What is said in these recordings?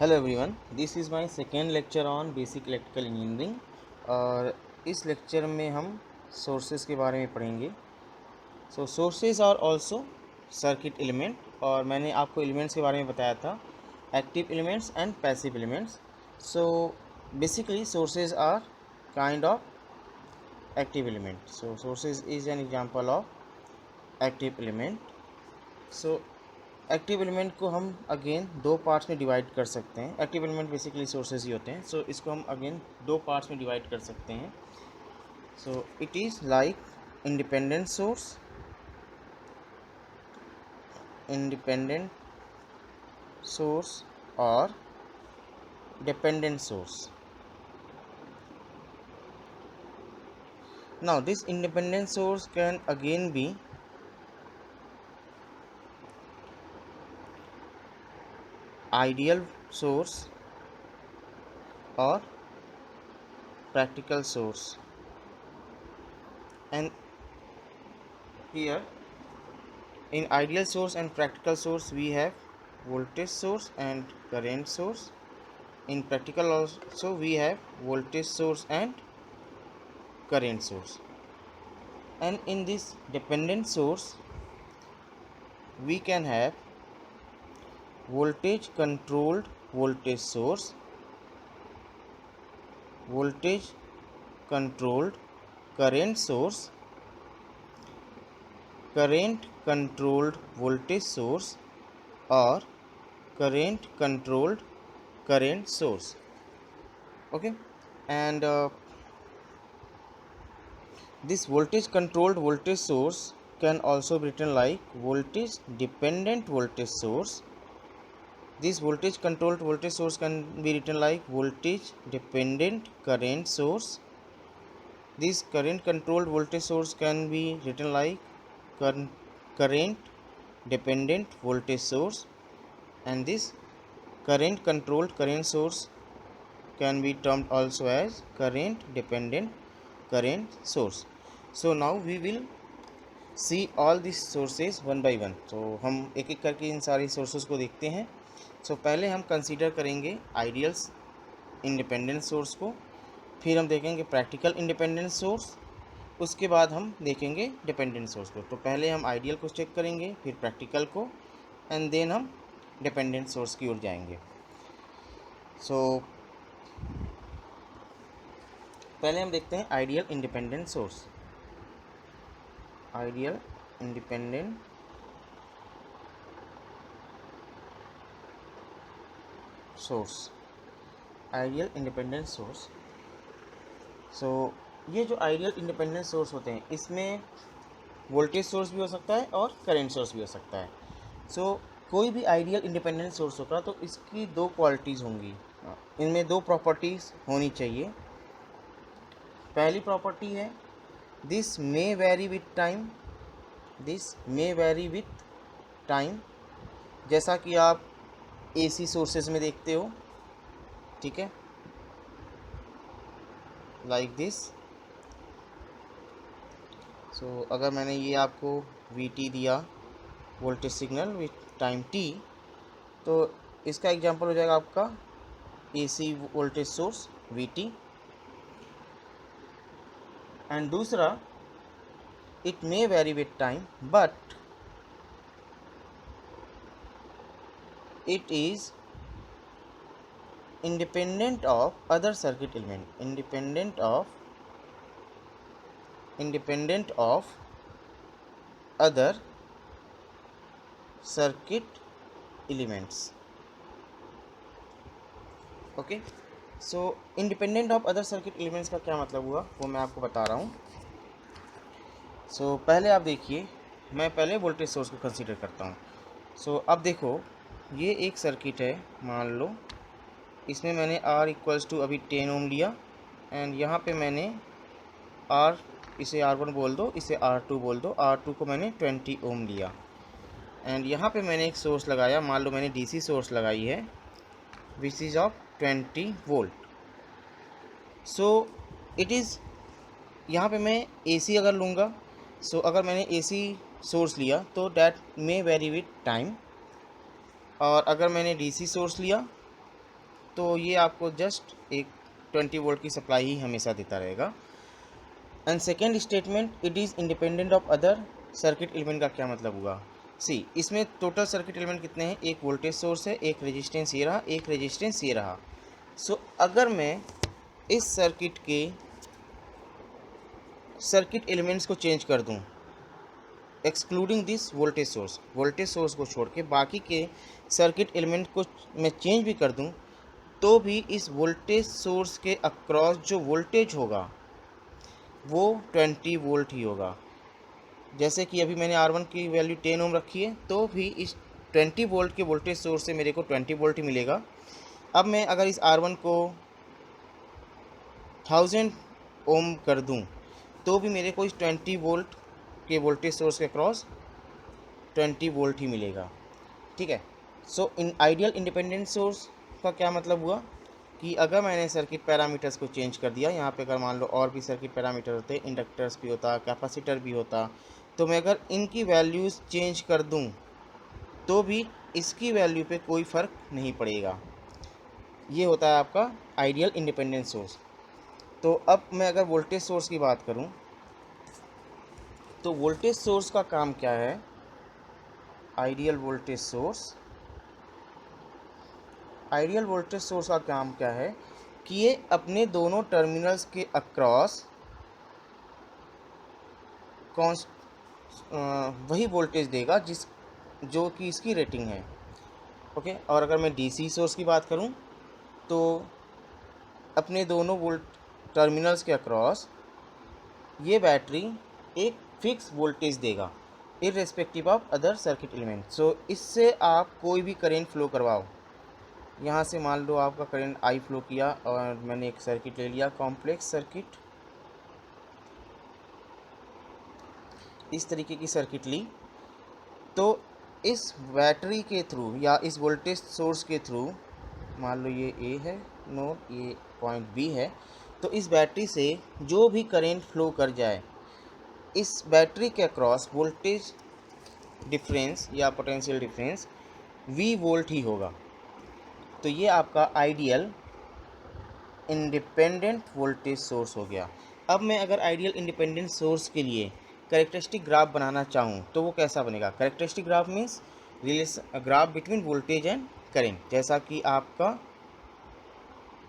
Hello everyone, this is my second lecture on basic electrical engineering. और इस lecture में हम सोर्सेज के बारे में पढ़ेंगे। Sources are also circuit element, और मैंने आपको एलिमेंट्स के बारे में बताया था, active elements and passive elements. So basically sources are kind of active element. Sources is an example of active element. So active element को हम अगेन दो पार्ट्स में डिवाइड कर सकते हैं। एक्टिव एलिमेंट बेसिकली सोर्सेज ही होते हैं। इसको हम अगेन दो पार्ट्स में डिवाइड कर सकते हैं। It is like independent source, independent source or dependent source. Now this independent source can again be ideal source or practical source. And here in ideal source and practical source we have voltage source and current source. In practical also we have voltage source and current source. And in this dependent source we can have voltage controlled voltage source, voltage controlled current source, current controlled voltage source, or current controlled current source. Okay, and this voltage controlled voltage source can also be written like voltage dependent voltage source. This voltage controlled voltage source can be written like voltage dependent current source. This current controlled voltage source can be written like current dependent voltage source, and this current controlled current source can be termed also as current dependent current source. So now we will see all these sources one by one. तो हम एक एक करके इन सारी sources को देखते हैं। पहले हम कंसीडर करेंगे आइडियल्स इंडिपेंडेंट सोर्स को, फिर हम देखेंगे प्रैक्टिकल इंडिपेंडेंट सोर्स, उसके बाद हम देखेंगे डिपेंडेंट सोर्स को। तो पहले हम आइडियल को चेक करेंगे, फिर प्रैक्टिकल को, एंड देन हम डिपेंडेंट सोर्स की ओर जाएंगे। पहले हम देखते हैं ideal independent source. Ideal independent source, ideal independent source. ये जो आइडियल इंडिपेंडेंट सोर्स होते हैं, इसमें वोल्टेज सोर्स भी हो सकता है और करंट सोर्स भी हो सकता है। कोई भी आइडियल इंडिपेंडेंट सोर्स होगा तो इसकी दो क्वालिटीज़ होंगी, इनमें दो प्रॉपर्टीज़ होनी चाहिए। पहली प्रॉपर्टी है this may vary with time, this may vary with time, जैसा कि आप एसी सोर्सेज में देखते हो, ठीक है, लाइक दिस। अगर मैंने ये आपको VT दिया, voltage signal with time t, तो इसका एग्जांपल हो जाएगा आपका AC voltage source VT। And दूसरा, it may vary with time but it is independent of other circuit element, independent of other circuit elements. Okay, independent of other circuit elements का क्या मतलब हुआ वो मैं आपको बता रहा हूँ। पहले आप देखिए, मैं पहले वोल्टेज सोर्स को कंसीडर करता हूँ। अब देखो, ये एक सर्किट है, मान लो इसमें मैंने R इक्वल्स टू अभी 10 ओम लिया, एंड यहाँ पे मैंने R, इसे R1 बोल दो, इसे R2 बोल दो, R2 को मैंने 20 ओम लिया, एंड यहाँ पे मैंने एक सोर्स लगाया, मान लो मैंने DC सोर्स लगाई है which is of 20 volt. It is, यहाँ पे मैं AC अगर लूँगा, अगर मैंने AC सोर्स लिया तो that may vary with time, और अगर मैंने DC सोर्स लिया तो ये आपको जस्ट एक 20 वोल्ट की सप्लाई ही हमेशा देता रहेगा। And second statement, it is independent of other circuit element का क्या मतलब हुआ? सी, इसमें टोटल सर्किट एलिमेंट कितने हैं? एक वोल्टेज सोर्स है, एक रेजिस्टेंस ये रहा, एक रेजिस्टेंस ये रहा। सो अगर मैं इस सर्किट के सर्किट एलिमेंट्स को चेंज कर दूं, एक्सक्लूडिंग दिस वोल्टेज सोर्स को छोड़ के बाकी के सर्किट एलिमेंट को मैं चेंज भी कर दूं, तो भी इस वोल्टेज सोर्स के अक्रॉस जो वोल्टेज होगा वो 20 वोल्ट ही होगा। जैसे कि अभी मैंने R1 की वैल्यू 10 ओम रखी है, तो भी इस 20 वोल्ट के वोल्टेज सोर्स से मेरे को 20 वोल्ट ही मिलेगा। अब मैं अगर इस R1 को 1000 ओम कर दूं, तो भी मेरे को इस 20 वोल्ट के वोल्टेज सोर्स के क्रॉस 20 वोल्ट ही मिलेगा। ठीक है। सो इन आइडियल इंडिपेंडेंट सोर्स का क्या मतलब हुआ कि अगर मैंने सर्किट पैरामीटर्स को चेंज कर दिया, यहाँ पे अगर मान लो और भी सर्किट पैरामीटर होते, इंडक्टर्स भी होता, कैपेसिटर भी होता, तो मैं अगर इनकी वैल्यूज़ चेंज कर दूँ तो भी इसकी वैल्यू पे कोई फ़र्क नहीं पड़ेगा। ये होता है आपका आइडियल इंडिपेंडेंट सोर्स। तो अब मैं अगर वोल्टेज सोर्स की बात करूं, तो वोल्टेज सोर्स का काम क्या है? आइडियल वोल्टेज सोर्स का काम क्या है कि ये अपने दोनों टर्मिनल्स के अक्रॉस वही वोल्टेज देगा जो कि इसकी रेटिंग है। ओके। और अगर मैं डीसी सोर्स की बात करूं, तो अपने दोनों टर्मिनल्स के अक्रॉस ये बैटरी एक फिक्स वोल्टेज देगा irrespective of other circuit element. So इससे आप कोई भी करंट फ्लो करवाओ, यहाँ से मान लो आपका करंट आई फ्लो किया और मैंने एक सर्किट ले लिया, कॉम्प्लेक्स सर्किट, इस तरीके की सर्किट ली, तो इस बैटरी के थ्रू या इस वोल्टेज सोर्स के थ्रू, मान लो ये ए है नोड, ये पॉइंट बी है, तो इस बैटरी से जो भी करंट फ्लो कर जाए, इस बैटरी के अक्रॉस वोल्टेज डिफरेंस या पोटेंशियल डिफरेंस V वोल्ट ही होगा। तो ये आपका आइडियल इंडिपेंडेंट वोल्टेज सोर्स हो गया। अब मैं अगर आइडियल इंडिपेंडेंट सोर्स के लिए कैरेक्टरिस्टिक ग्राफ बनाना चाहूँ तो वो कैसा बनेगा? Characteristic graph means relation graph between voltage and current. जैसा कि आपका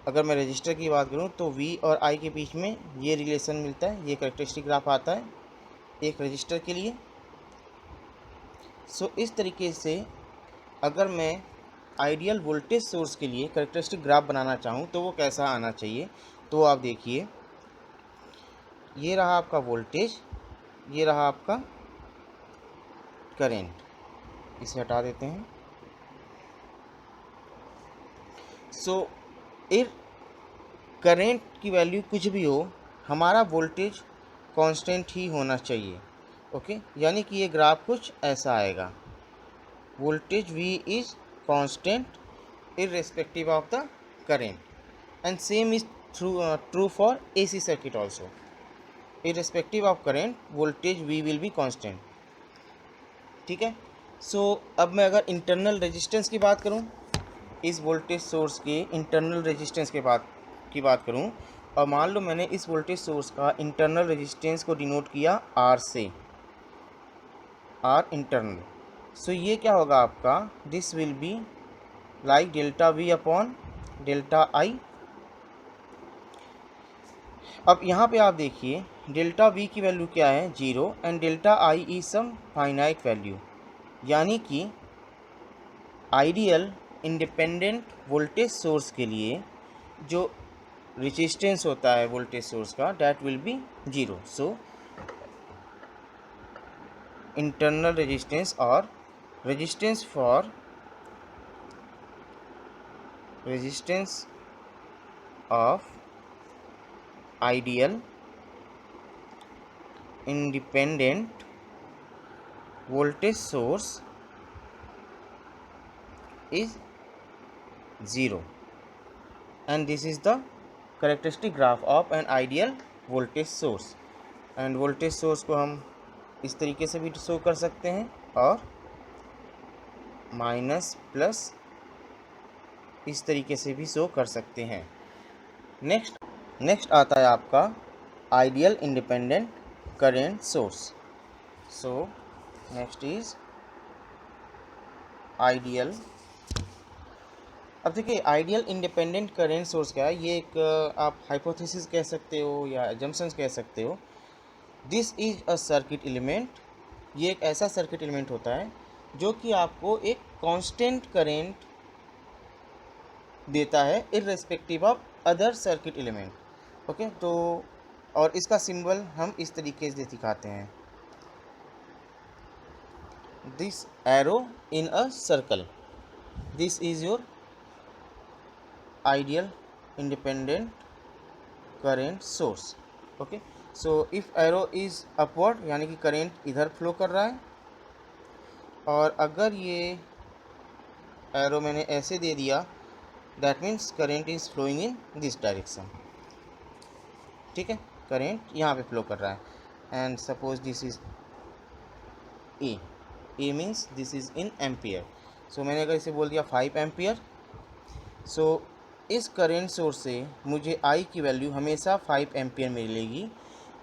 अगर मैं रजिस्टर की बात करूँ तो V और I के बीच में ये रिलेशन मिलता है, ये कैरेक्टरिस्टिक ग्राफ आता है एक रजिस्टर के लिए। सो इस तरीके से अगर मैं आइडियल वोल्टेज सोर्स के लिए कैरेक्टरिस्टिक ग्राफ बनाना चाहूँ तो वो कैसा आना चाहिए? तो आप देखिए, ये रहा आपका वोल्टेज, ये रहा आपका करंट, इसे हटा देते हैं। सो इर करंट की वैल्यू कुछ भी हो, हमारा वोल्टेज कांस्टेंट ही होना चाहिए। ओके, यानी कि ये ग्राफ कुछ ऐसा आएगा, voltage V is constant irrespective of the current, and same is true for AC circuit also, irrespective of current voltage V will be constant। ठीक है। सो अब मैं अगर इंटरनल रेजिस्टेंस की बात करूं, इस वोल्टेज सोर्स के इंटरनल रेजिस्टेंस की बात करूं, और मान लो मैंने इस वोल्टेज सोर्स का इंटरनल रेजिस्टेंस को डिनोट किया R से, R इंटरनल। सो ये क्या होगा आपका? This will be like delta V upon delta I। अब यहाँ पे आप देखिए डेल्टा V की वैल्यू क्या है? 0, and delta I is some finite value, यानी कि आइडियल इंडिपेंडेंट वोल्टेज सोर्स के लिए जो रेजिस्टेंस होता है वोल्टेज सोर्स का, that will be 0। So internal resistance और resistance for resistance of ideal independent voltage source is 0, and this is the characteristic graph of an ideal voltage source। and voltage source को हम इस तरीके से भी show कर सकते हैं, और माइनस प्लस इस तरीके से भी शो कर सकते हैं। नेक्स्ट आता है आपका ideal independent current source. So next is ideal. अब देखिए आइडियल इंडिपेंडेंट करेंट सोर्स क्या है, ये एक आप हाइपोथेसिस कह सकते हो या एजम्पशंस कह सकते हो। This is a circuit element, ये एक ऐसा सर्किट एलिमेंट होता है जो कि आपको एक कांस्टेंट करेंट देता है irrespective of other circuit element. Okay, तो और इसका सिंबल हम इस तरीके से दिखाते हैं, this arrow in a circle, this is your ideal independent current source. Okay, so if arrow is upward यानी कि करेंट इधर फ्लो कर रहा है, और अगर ये एरो मैंने ऐसे दे दिया that means current is flowing in this direction. ठीक है, करेंट यहाँ पे फ्लो कर रहा है and suppose this is a means this is in ampere. So मैंने अगर इसे बोल दिया 5 एम्पियर, सो इस करेंट सोर्स से मुझे आई की वैल्यू हमेशा 5 एम्पियर मिलेगी,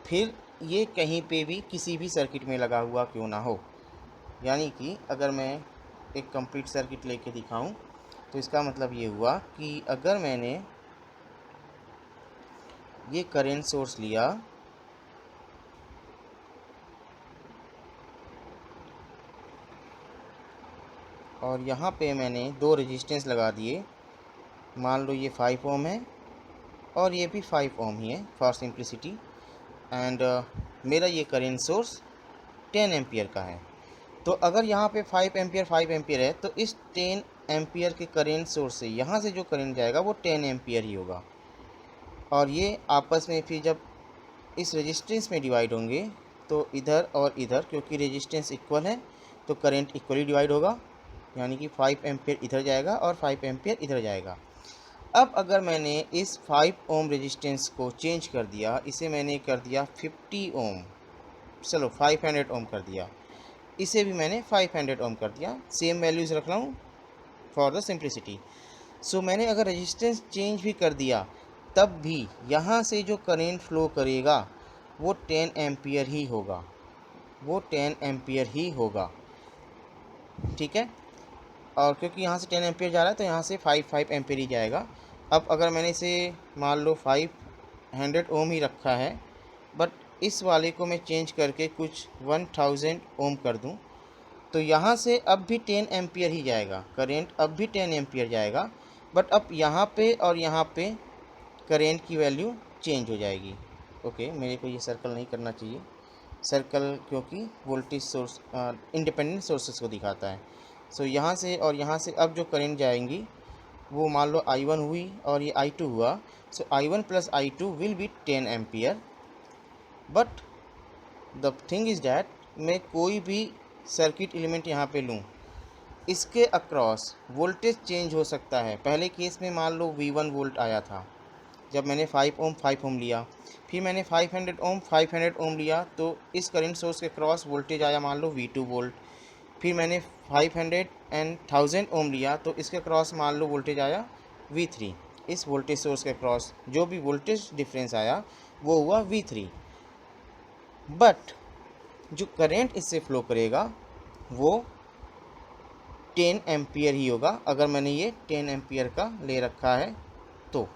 फिर ये कहीं पे भी किसी भी सर्किट में लगा हुआ क्यों ना हो। यानी कि अगर मैं एक कंप्लीट सर्किट लेके दिखाऊं तो इसका मतलब ये हुआ कि अगर मैंने ये करंट सोर्स लिया और यहाँ पे मैंने दो रेजिस्टेंस लगा दिए, मान लो ये 5 ओम है और ये भी 5 ओम ही है फॉर सिंप्लिसिटी, एंड मेरा ये करंट सोर्स 10 एम्पियर का है। तो अगर यहाँ पे 5 एम्पियर है, तो इस 10 एम्पियर के करंट सोर्स से यहाँ से जो करंट जाएगा वो 10 एम्पियर ही होगा, और ये आपस में फिर जब इस रेजिस्टेंस में डिवाइड होंगे तो इधर और इधर, क्योंकि रेजिस्टेंस इक्वल है तो करंट इक्वली डिवाइड होगा, यानी कि 5 एम्पियर इधर जाएगा और 5 एम्पियर इधर जाएगा। अब अगर मैंने इस 5 ओम रेजिस्टेंस को चेंज कर दिया, इसे मैंने कर दिया 50 ओम, चलो 500 ओम कर दिया, इसे भी मैंने 500 ओम कर दिया, सेम वैल्यूज़ रख रहा हूँ फॉर द सिंप्लिसिटी। सो मैंने अगर रेजिस्टेंस चेंज भी कर दिया तब भी यहाँ से जो करंट फ्लो करेगा वो 10 एम्पियर ही होगा, वो 10 एम्पियर ही होगा। ठीक है, और क्योंकि यहाँ से 10 एम्पियर जा रहा है तो यहाँ से 5 एम्पियर ही जाएगा। अब अगर मैंने इसे मान लो 500 ओम ही रखा है, बट इस वाले को मैं चेंज करके कुछ 1000 ओम कर दूँ, तो यहाँ से अब भी 10 एम्पियर ही जाएगा, करेंट अब भी 10 एम्पियर जाएगा, बट अब यहाँ पे और यहाँ पे करेंट की वैल्यू चेंज हो जाएगी। ओके, मेरे को ये सर्कल नहीं करना चाहिए, सर्कल क्योंकि वोल्टेज सोर्स इंडिपेंडेंट सोर्सेस को दिखाता है। सो यहाँ से और यहाँ से अब जो करंट जाएंगी वो मान लो I1 हुई और ये I2 हुआ, सो I1 plus I2 will be 10 ampere. But the thing is that मैं कोई भी सर्किट एलिमेंट यहाँ पे लूँ, इसके अक्रॉस वोल्टेज चेंज हो सकता है। पहले केस में मान लो V1 वोल्ट आया था जब मैंने 5 ओम लिया, फिर मैंने 500 ओम लिया, तो इस करंट सोर्स के क्रॉस वोल्टेज आया मान लो V2 वोल्ट। फिर मैंने 500 एंड 1000 ओम लिया, तो इसके क्रॉस मान लो वोल्टेज आया V3। इस वोल्टेज सोर्स के क्रॉस जो भी वोल्टेज डिफरेंस आया वो हुआ V3, बट जो करंट इससे फ्लो करेगा वो 10 एम्पियर ही होगा, अगर मैंने ये 10 एम्पियर का ले रखा है तो।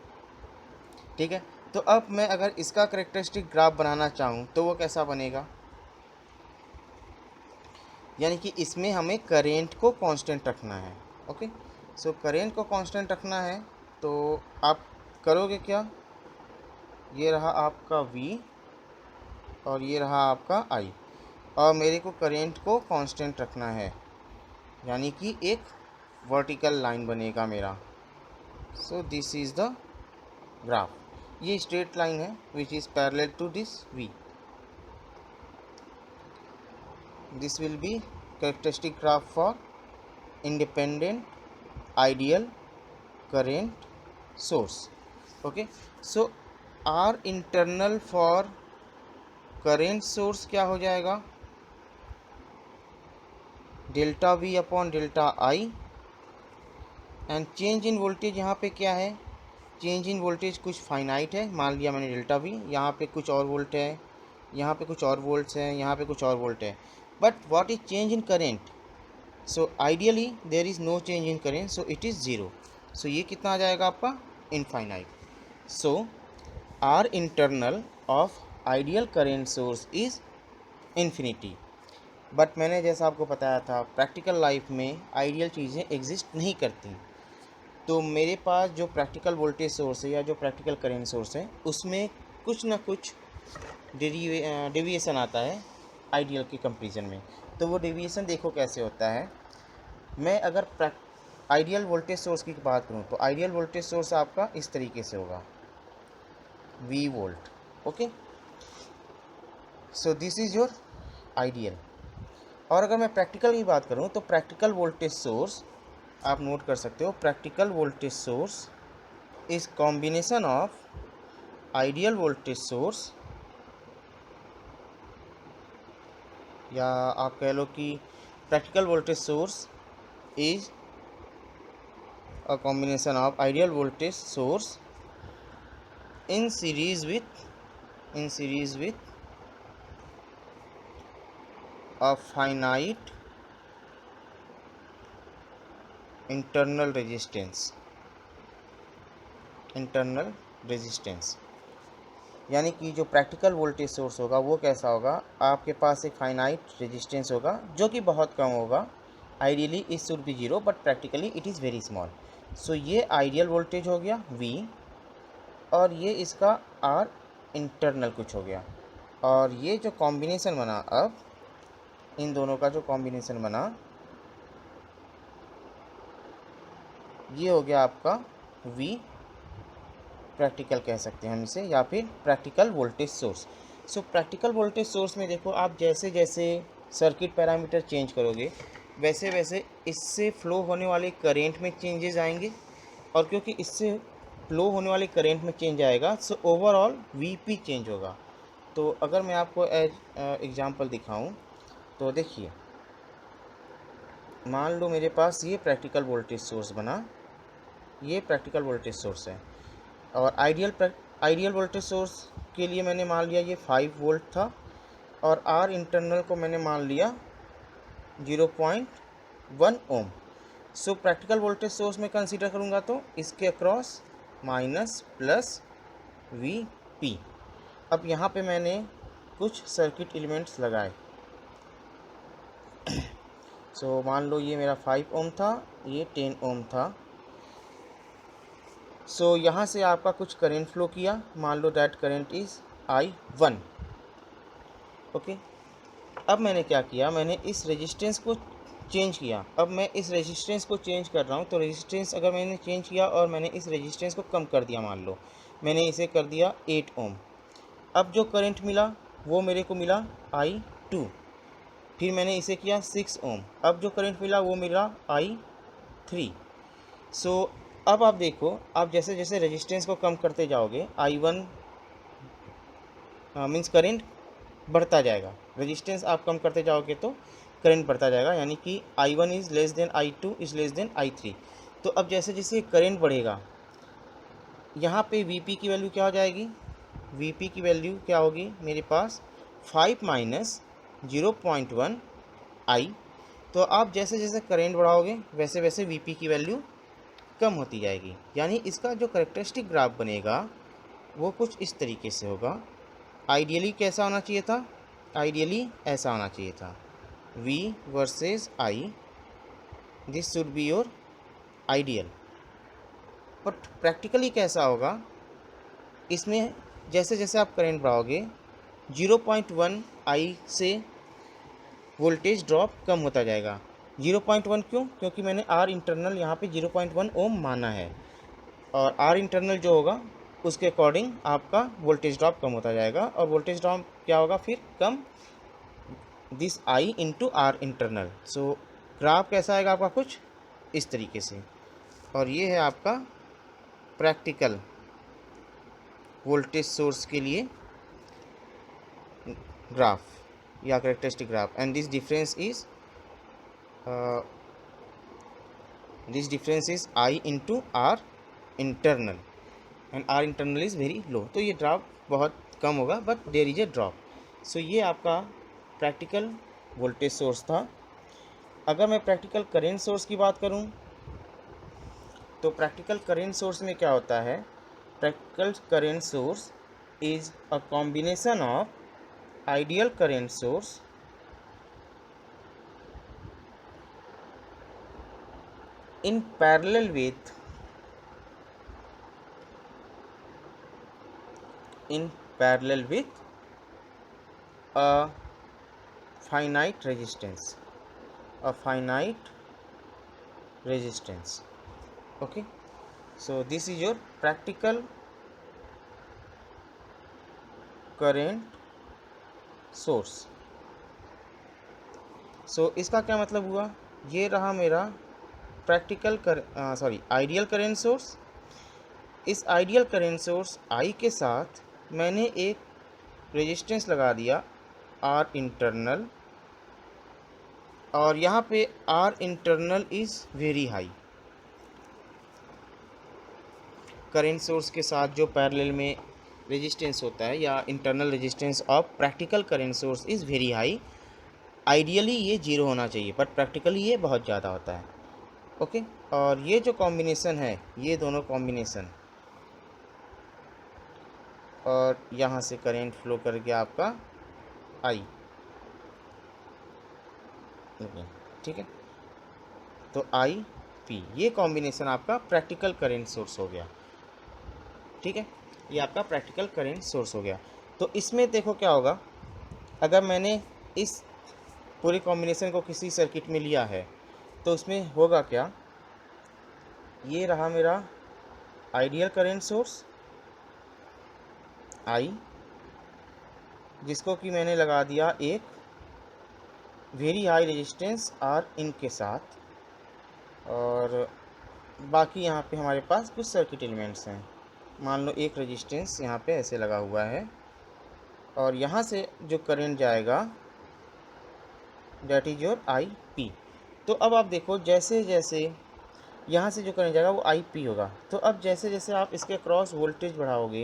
ठीक है, तो अब मैं अगर इसका करेक्टरिस्टिक ग्राफ बनाना चाहूँ तो वो कैसा बनेगा, यानी कि इसमें हमें करेंट को कांस्टेंट रखना है। ओके, सो करेंट को कांस्टेंट रखना है तो आप करोगे क्या, ये रहा आपका V और ये रहा आपका I, और मेरे को करेंट को कांस्टेंट रखना है, यानी कि एक वर्टिकल लाइन बनेगा मेरा। So this is the graph, ये स्ट्रेट लाइन है which is parallel to this V। This will be characteristic graph for independent ideal current source. Okay, so R internal for current source क्या हो जाएगा, delta V upon delta I and change in voltage यहाँ पे क्या है, change in voltage कुछ finite है, मान लिया मैंने डेल्टा वी, यहाँ पे कुछ और वोल्ट है, यहाँ पे कुछ और वोल्ट्स हैं, यहाँ पे कुछ और वोल्ट है, but what is change in current, so ideally there is no change in current, so it is zero, so ये कितना आ जाएगा आपका infinite. So R internal of ideal current source is infinity. But मैंने जैसा आपको बताया था प्रैक्टिकल लाइफ में आइडियल चीज़ें एग्जिस्ट नहीं करती, तो मेरे पास जो प्रैक्टिकल वोल्टेज सोर्स है या जो प्रैक्टिकल करेंट सोर्स है उसमें कुछ ना कुछ डेविएशन आता है आइडियल के कंपैरिजन में. तो वो डेविएशन देखो कैसे होता है. मैं अगर आइडियल वोल्टेज सोर्स की बात करूँ तो आइडियल वोल्टेज सोर्स आपका इस तरीके से होगा, V volt. Okay, so this is your ideal. और अगर मैं प्रैक्टिकल की बात करूँ तो प्रैक्टिकल वोल्टेज सोर्स आप नोट कर सकते हो, practical voltage source is combination of ideal voltage source, या आप कह लो कि practical voltage source is a combination of ideal voltage source in series with a finite internal resistance. यानी कि जो प्रैक्टिकल वोल्टेज सोर्स होगा वो कैसा होगा, आपके पास एक फाइनाइट रेजिस्टेंस होगा जो कि बहुत कम होगा. Ideally it should be zero but practically it is very small. So ये आइडियल वोल्टेज हो गया V, और ये इसका R इंटरनल कुछ हो गया. और ये जो कॉम्बिनेशन बना, अब इन दोनों का जो कॉम्बिनेशन बना ये हो गया आपका V प्रैक्टिकल कह सकते हैं हम इसे, या फिर प्रैक्टिकल वोल्टेज सोर्स. सो प्रैक्टिकल वोल्टेज सोर्स में देखो आप जैसे जैसे सर्किट पैरामीटर चेंज करोगे वैसे वैसे इससे फ्लो होने वाले करेंट में चेंजेस आएंगे, और क्योंकि इससे फ्लो होने वाले करेंट में चेंज आएगा सो ओवरऑल Vp चेंज होगा. तो अगर मैं आपको एज एग्जांपल दिखाऊं तो देखिए, मान लो मेरे पास ये प्रैक्टिकल वोल्टेज सोर्स बना, ये प्रैक्टिकल वोल्टेज सोर्स है, और आइडियल वोल्टेज सोर्स के लिए मैंने मान लिया ये 5 वोल्ट था, और R इंटरनल को मैंने मान लिया 0.1 ओम. सो प्रैक्टिकल वोल्टेज सोर्स में कंसीडर करूँगा तो इसके अक्रॉस माइनस प्लस Vp. अब यहाँ पे मैंने कुछ सर्किट एलिमेंट्स लगाए. सो मान लो ये मेरा 5 ओम था, ये 10 ओम था. सो यहाँ से आपका कुछ करंट फ्लो किया, मान लो that current is I1. Okay, अब मैंने क्या किया, मैंने इस रेजिस्टेंस को चेंज किया. अब मैं इस रेजिस्टेंस को चेंज कर रहा हूँ, तो रेजिस्टेंस अगर मैंने चेंज किया और मैंने इस रेजिस्टेंस को कम कर दिया, मान लो मैंने इसे कर दिया 8 ओम. अब जो करंट मिला वो मेरे को मिला I2. फिर मैंने इसे किया 6 ओम, अब जो करंट मिला वो मिला I3. सो अब आप देखो, आप जैसे जैसे रेजिस्टेंस को कम करते जाओगे I1 मीन्स करंट बढ़ता जाएगा, रेजिस्टेंस आप कम करते जाओगे तो करंट बढ़ता जाएगा, यानी कि I1 is less than I2 is less than I3. तो अब जैसे जैसे करंट बढ़ेगा यहाँ पे Vp की वैल्यू क्या हो जाएगी, Vp की वैल्यू क्या होगी मेरे पास 5 माइनस 0.1 I. तो आप जैसे जैसे करंट बढ़ाओगे वैसे वैसे Vp की वैल्यू कम होती जाएगी. यानी इसका जो करेक्टरिस्टिक ग्राफ बनेगा वो कुछ इस तरीके से होगा. आइडियली कैसा होना चाहिए था, आइडियली ऐसा होना चाहिए था, V versus I, this should be your ideal. But practically कैसा होगा, इसमें जैसे जैसे आप करंट बढ़ाओगे 0.1 I से वोल्टेज ड्रॉप कम होता जाएगा. 0.1 क्यों, क्योंकि मैंने R इंटरनल यहाँ पे 0.1 ओम माना है, और R इंटरनल जो होगा उसके अकॉर्डिंग आपका वोल्टेज ड्रॉप कम होता जाएगा, और वोल्टेज ड्रॉप क्या होगा फिर कम, this I into R internal. So graph कैसा आएगा आपका कुछ इस तरीके से. और ये है आपका प्रैक्टिकल वोल्टेज सोर्स के लिए ग्राफ या characteristic graph, and this difference is this difference is I into R internal and R internal is very low, तो ये ड्रॉप बहुत कम होगा but there is a drop. So ये आपका प्रैक्टिकल वोल्टेज सोर्स था। अगर मैं प्रैक्टिकल करेंट सोर्स की बात करूं तो प्रैक्टिकल करेंट सोर्स में क्या होता है, practical current source is a combination of ideal current source in parallel with in parallel with a finite resistance, a finite resistance. Okay, so this is your practical current source. so इसका क्या मतलब हुआ, ये रहा मेरा practical ideal current source. इस ideal current source I के साथ मैंने एक रेजिस्टेंस लगा दिया आर इंटरनल, और यहाँ पे R internal is very high. Current source के साथ जो पैरेलल में रेजिस्टेंस होता है या internal resistance of practical current source is very high. Ideally ये जीरो होना चाहिए बट प्रैक्टिकली ये बहुत ज़्यादा होता है। ओके, और ये जो कॉम्बिनेशन है, ये दोनों कॉम्बिनेशन, और यहाँ से करेंट फ्लो कर गया आपका आई। ठीक है, तो आई पी, ये कॉम्बिनेशन आपका प्रैक्टिकल करेंट सोर्स हो गया। ठीक है, ये आपका प्रैक्टिकल करेंट सोर्स हो गया। तो इसमें देखो क्या होगा, अगर मैंने इस पूरे कॉम्बिनेशन को किसी सर्किट में लिया है तो उसमें होगा क्या, ये रहा मेरा आइडियल करेंट सोर्स आई, जिसको कि मैंने लगा दिया एक very high resistance R in के साथ, और बाकी यहाँ पे हमारे पास कुछ सर्किट एलिमेंट्स हैं। मान लो एक रेजिस्टेंस यहाँ पे ऐसे लगा हुआ है, और यहाँ से जो करंट जाएगा that is your I P. तो अब आप देखो, जैसे जैसे यहाँ से जो करंट जाएगा वो आई पी होगा। तो अब जैसे जैसे आप इसके क्रॉस वोल्टेज बढ़ाओगे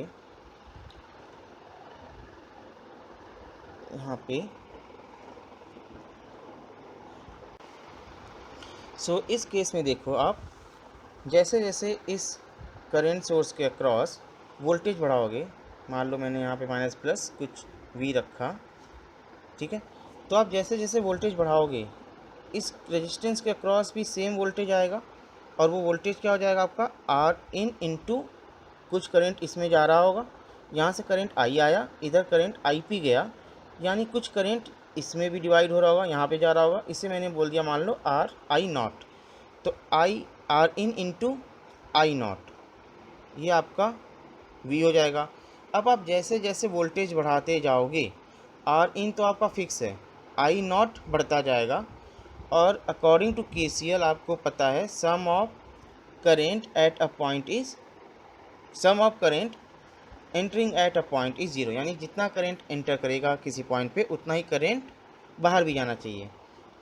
यहाँ पे, सो इस केस में देखो आप, जैसे जैसे इस करंट सोर्स के अक्रॉस वोल्टेज बढ़ाओगे, मान लो मैंने यहाँ पे माइनस प्लस कुछ वी रखा, ठीक है, तो आप जैसे जैसे वोल्टेज बढ़ाओगे इस रेजिस्टेंस के अक्रॉस भी सेम वोल्टेज आएगा, और वो वोल्टेज क्या हो जाएगा आपका आर इन इंटू कुछ करंट इसमें जा रहा होगा, यहाँ से करंट आई आया, इधर करंट आई पी गया, यानी कुछ करंट इसमें भी डिवाइड हो रहा होगा, यहाँ पे जा रहा होगा, इसे मैंने बोल दिया मान लो आर आई नॉट। तो I R in into I naught, ये आपका वी हो जाएगा। अब आप जैसे जैसे वोल्टेज बढ़ाते जाओगे, आर इन तो आपका फिक्स है, आई नॉट बढ़ता जाएगा, और अकॉर्डिंग टू केसीएल आपको पता है sum of current at a point is sum of current entering at a point is zero, यानी जितना करेंट एंटर करेगा किसी पॉइंट पे उतना ही करेंट बाहर भी जाना चाहिए।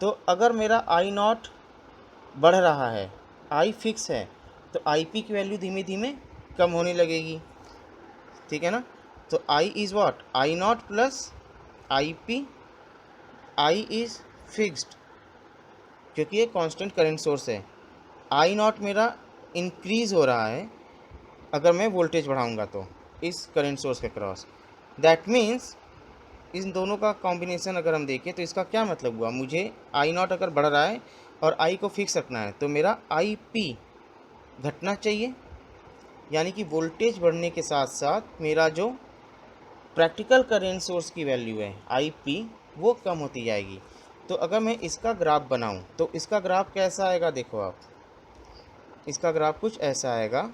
तो अगर मेरा आई नॉट बढ़ रहा है, आई फिक्स है, तो आई पी की वैल्यू धीमे धीमे कम होने लगेगी। ठीक है ना, तो I is what, I naught plus I P, I is fixed क्योंकि ये कांस्टेंट करंट सोर्स है। आई नॉट मेरा इंक्रीज़ हो रहा है अगर मैं वोल्टेज बढ़ाऊंगा तो इस करंट सोर्स के क्रॉस, दैट मीन्स इन दोनों का कॉम्बिनेशन अगर हम देखें तो इसका क्या मतलब हुआ, मुझे आई नॉट अगर बढ़ रहा है और आई को फिक्स रखना है तो मेरा आई पी घटना चाहिए, यानी कि वोल्टेज बढ़ने के साथ साथ मेरा जो प्रैक्टिकल करेंट सोर्स की वैल्यू है आई पी वो कम होती जाएगी। तो अगर मैं इसका ग्राफ बनाऊं तो इसका ग्राफ कैसा आएगा, देखो आप, इसका ग्राफ कुछ ऐसा आएगा।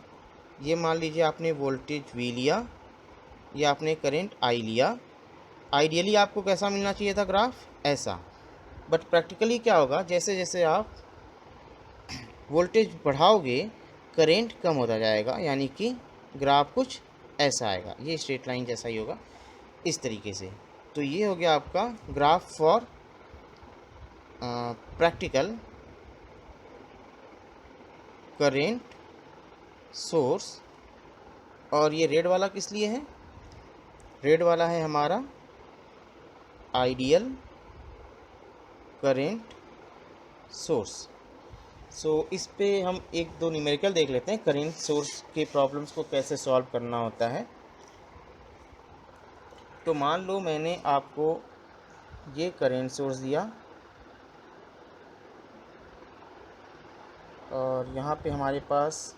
ये मान लीजिए आपने वोल्टेज वी लिया या आपने करंट आई लिया, आइडियली आपको कैसा मिलना चाहिए था ग्राफ, ऐसा, बट प्रैक्टिकली क्या होगा, जैसे जैसे आप वोल्टेज बढ़ाओगे करेंट कम होता जाएगा, यानी कि ग्राफ कुछ ऐसा आएगा, ये स्ट्रेट लाइन जैसा ही होगा इस तरीके से। तो ये हो गया आपका graph for practical current source, और ये रेड वाला किस लिए है? रेड वाला है हमारा आइडियल करेंट सोर्स। सो इस पे हम एक दो न्यूमेरिकल देख लेते हैं, करेंट सोर्स के प्रॉब्लम्स को कैसे सॉल्व करना होता है। तो मान लो मैंने आपको ये करेंट सोर्स दिया और यहाँ पे हमारे पास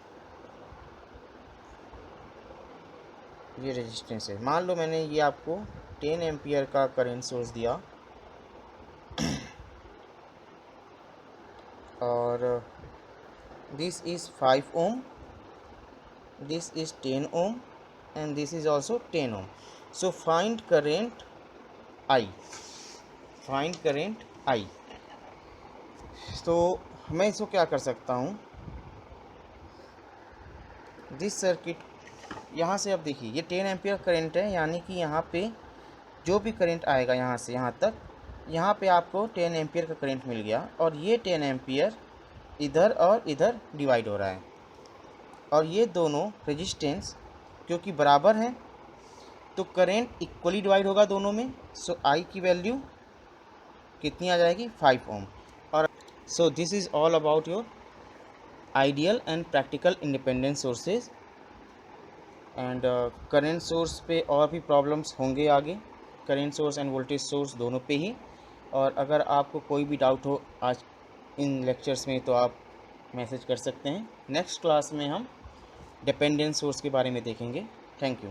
ये रेजिस्टेंस है। मान लो मैंने ये आपको 10 एम्पियर का करेंट सोर्स दिया और this is 5 ohm, this is 10 ohm and this is also 10 ohm. So find current I, find current I. तो मैं इसको क्या कर सकता हूँ, दिस सर्किट, यहाँ से अब देखिए ये 10 एम्पियर करंट है, यानी कि यहाँ पे जो भी करंट आएगा यहाँ से यहाँ तक, यहाँ पे आपको 10 एम्पियर का करंट मिल गया और ये 10 एम्पियर इधर और इधर डिवाइड हो रहा है और ये दोनों रेजिस्टेंस क्योंकि बराबर हैं तो करंट इक्वली डिवाइड होगा दोनों में। सो आई की वैल्यू कितनी आ जाएगी? 5 ओम। और सो this is all about your ideal and practical independent sources. And current source पे और भी प्रॉब्लम्स होंगे आगे, current source end voltage source दोनों पे ही। और अगर आपको कोई भी डाउट हो आज इन लेक्चर्स में तो आप मैसेज कर सकते हैं। नेक्स्ट क्लास में हम डिपेंडेंट सोर्स के बारे में देखेंगे। Thank you.